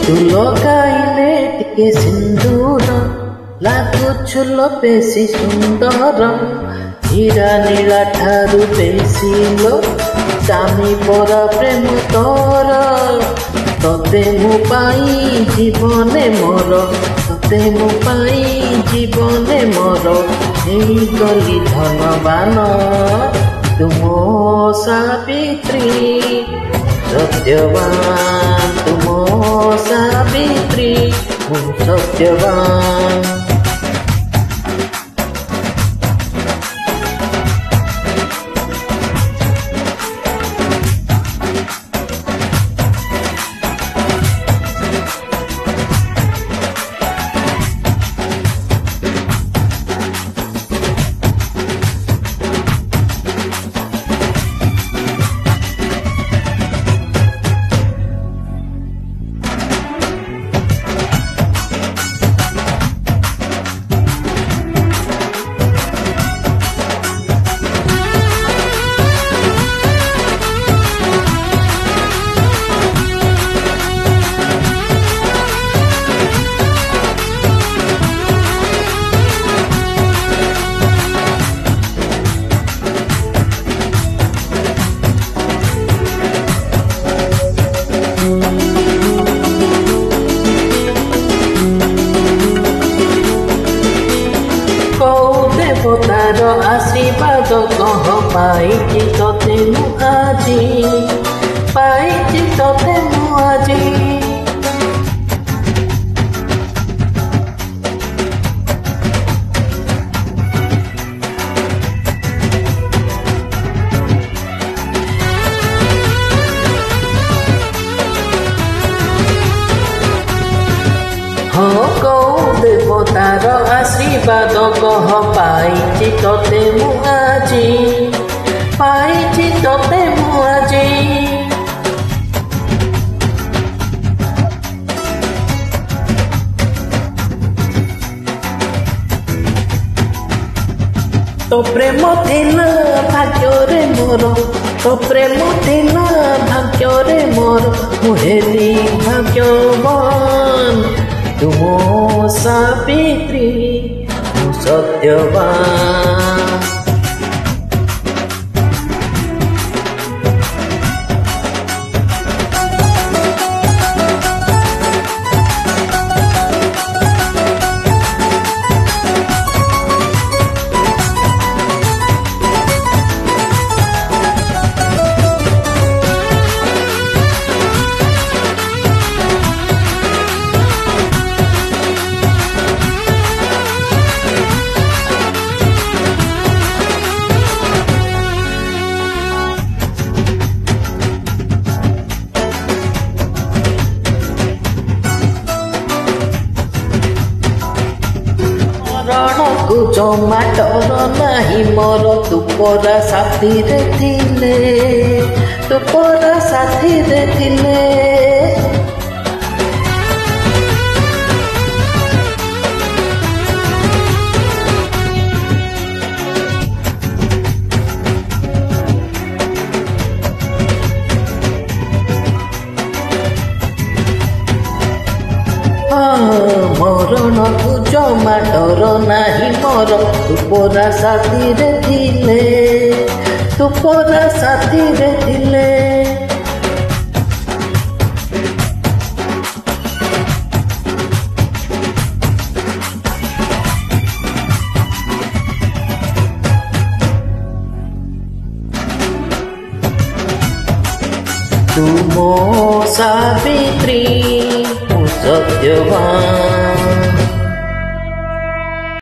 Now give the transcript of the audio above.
तू लगाइले टिके सिंदूर लागुछु लो बेसी सुंदर हीरा नीला ठारू बेसी लो दामी परा प्रेम तोर तते मु पाई जीवने मोर तते मु पाई जीवने मोर एई गली धनवान तुमो सावित्री सत्यवान तुमो सावित्री मु सत्यवान तार आशीर्वाद कह पाई तोते मु आजी पाई तोते मु आजी हो कौ देवतार आशीर्वाद कह पाई तोते मु आजी पाई तोते मु आजी तो प्रेम थिला भाग्य रे मोर तो प्रेम थिला भाग्य रे मोर मुहेली भाग्यवान तुमो सावित्री मु सत्यवान जमा डर नाही मोर तू परा साथी रे थिले तू परा साथी रे थिले मरण तू जमा डर नाही मोर तू परा साथी रे थिले तू परा साथी रे थिले तुमो सावित्री मु सत्यवान।